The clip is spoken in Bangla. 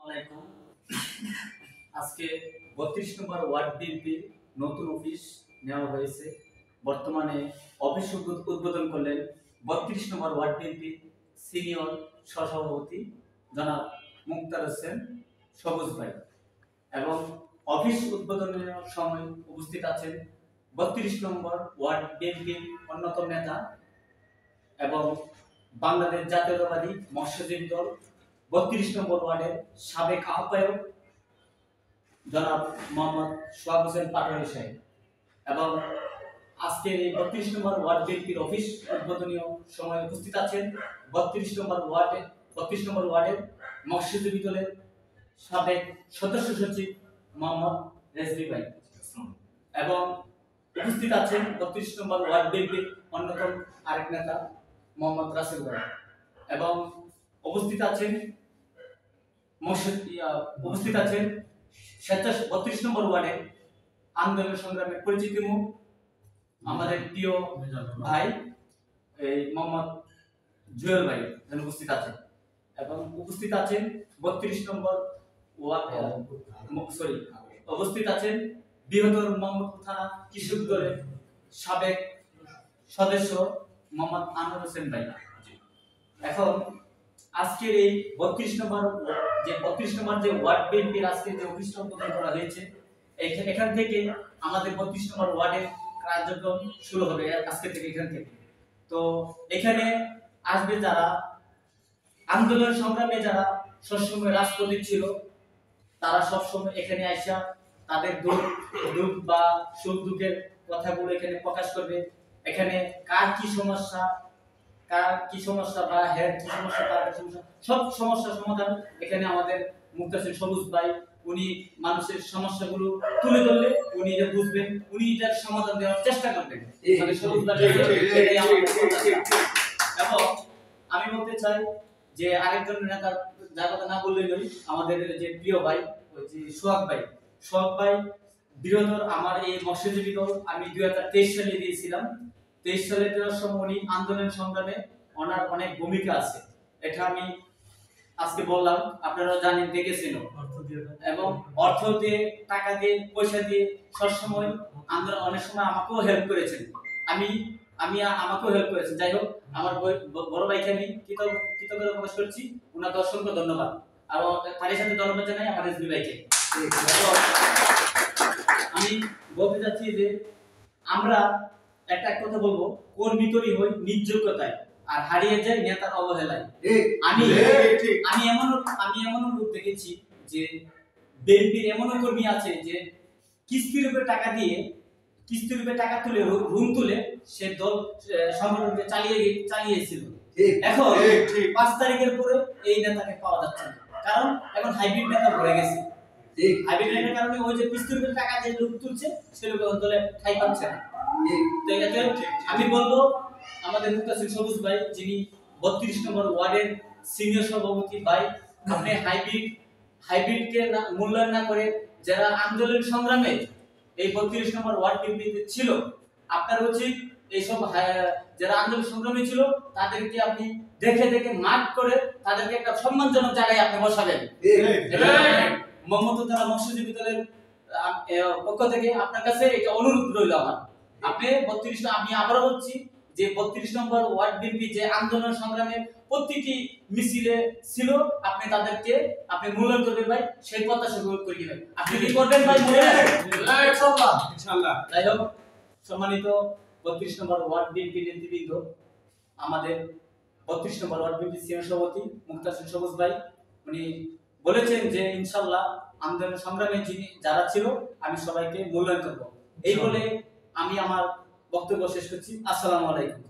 আলাইকুম। আজকে 32 নম্বর ওয়ার্ড বিএনপির নতুন অফিস নেওয়া হয়েছে। বর্তমানে অফিস উদ্বোধন করলেন 32 নম্বর ওয়ার্ড বিএনপির সিনিয়র সহসভাপতি জনাব মুক্তার হোসেন সবুজ ভাই এবং অফিস উদ্বোধনের সময় উপস্থিত আছেন 32 নম্বর ওয়ার্ড বিএনপির অন্যতম নেতা এবং বাংলাদেশ জাতীয়তাবাদী মৎস্যজীবী দল 32 নম্বর ওয়ার্ডের সাবেক আহ্বায়ক জনাব মোহাম্মদ সোহাগ হোসেন পাটোয়ারি সাহেব এবং আজকের এই 32 নম্বর ওয়ার্ড বিএনপির অফিস উদ্বোধনীয় সময় উপস্থিত আছেন 32 নম্বর ওয়ার্ডের মৎস্যজীবী দলের সাবেক সদস্য সচিব মোহাম্মদ রেজভি ভাই এবং উপস্থিত আছেন 32 নম্বর ওয়ার্ড বিএনপির অন্যতম আরেক নেতা মোহাম্মদ রাসেল ভাই এবং উপস্থিত আছেন 32 নম্বর ওয়ার্ডের আন্দোলন সংগ্রামের পরিচিত মুখ আমাদের প্রিয় ভাই মোহাম্মদ জুয়েল ভাই উপস্থিত আছেন এবং উপস্থিত আছেন 32 নম্বর উপস্থিত আছেন বৃহত্তর মোহাম্মদপুর থানা কৃষক দলের সাবেক সদস্য মোহাম্মদ আনোয়ার হোসেন ভাই। এখন আজকের এই 32 নম্বর যে ওয়ার্ড বিএনপির আজকে যে অফিস উদ্বোধন করা হয়েছে এখান থেকে আমাদের 32 নম্বর ওয়ার্ডের কার্যক্রম শুরু হবে আজকে থেকে এখান থেকে। তো এখানে আসবে যারা আন্দোলন সংগ্রামে যারা সবসময় রাজপথে ছিল তারা সবসময় এখানে আইসা তাদের দুঃখ বা সুখ দুঃখের কথাগুলো এখানে প্রকাশ করবে। এখানে কার কি সমস্যা বা হেড কি সমস্যা তার কি সমস্যা সব সমস্যার সমাধান এখানে আমাদের মুক্তাসির সবুজ ভাই উনি মানুষের সমস্যাগুলো তুলে ধরলে উনি এটা বুঝবেন, উনি এটার সমাধান দেওয়ার চেষ্টা করবেন। মানে সবুজ ভাই এবং আমি বলতে চাই যে আরেকজন নেতা যার কথা না বললেই নয় আমাদের যে প্রিয় ভাই ওই যে সোহাগ ভাই বৃহত্তর আমার এই মৎস্যজীবী দল আমি 2023 সালে দিয়েছিলাম। 23 সালে দেওয়ার সময় উনি আন্দোলন সংগ্রামে ওনার অনেক ভূমিকা আছে, এটা আমি আজকে বললাম, আপনারা জানেন দেখেছেন এবং অর্থ দিয়ে টাকা দিয়ে পয়সা দিয়ে সবসময় আন্দোলন অনেক সময় আমাকেও হেল্প করেছেন, আমাকেও হেল্প করেছেন। যাই হোক আমার বড় ভাইকে আমি কৃতজ্ঞতা প্রকাশ করছি, ওনাকে অসংখ্য ধন্যবাদ আর তার সাথে ধন্যবাদ জানাই আমার এসবি ভাইকে। আমি বলতে চাচ্ছি যে আমরা একটা কথা বলবো, কর্মী তৈরি হই নির্যোগ্যতায় আর হারিয়ে যায় নেতার অবহেলায়। আমি এমন লোক দেখেছি যে বিএনপির এমন কর্মী আছে যে কিস্তির উপরে টাকা তুলে রুম তুলে সে দল সংগঠনকে চালিয়েছিল। এখন 5 তারিখের পরে এই নেতাকে পাওয়া যাচ্ছে না, কারণ এখন হাইব্রিড নেতা ভরে গেছে। হাইব্রিড নেতার কারণে ওই যে কিস্তির উপরে টাকা যে লোক তুলছে সে লোক দলে ঠাই পাচ্ছে না। আমি বলবো আমাদের মুক্তাসির সবুজ ভাই যিনি 32 নম্বর ওয়ার্ডের সিনিয়র সভাপতি ভাই, আপনি হাইব্রিডকে মূল্যায়ন না করে যারা আন্দোলন সংগ্রামে এই 32 নম্বর ওয়ার্ড বিএনপিতে ছিল আপনার উচিত এইসব যারা আন্দোলন সংগ্রামী ছিল তাদেরকে আপনি দেখে মার্ক করে তাদেরকে একটা সম্মানজনক জায়গায় আপনি বসাবেন। মোহাম্মদপুর থানা মৎস্যজীবী দলের পক্ষ থেকে আপনার কাছে এটা অনুরোধ রইল আমার। আপনি 32 আমি আবারও বলছি যে 32 নম্বর ওয়ার্ড বিএনপি যে আন্দোলন সংগ্রামের প্রতিটি মিছিলে ছিল আপনি তাদেরকে আপনি মূল্যায়ন করবেন ভাই, সেই প্রত্যাশা করি ভাই। আপনি কি করবেন ভাই? ইনশাআল্লাহ। যাই হোক সম্মানিত 32 নম্বর ওয়ার্ড বিএনপি নেতৃবৃন্দ, আমাদের 32 নম্বর ওয়ার্ড বিএনপি সিনিয়র সভাপতি মুক্তাসির সবুজ ভাই উনি বলেছেন যে ইনশাআল্লাহ আন্দোলন সংগ্রামে যারা ছিল আমি সবাইকে মূল্যায়ন করব। এই বলে আমি আমার বক্তব্য শেষ করছি। আসসালামু আলাইকুম।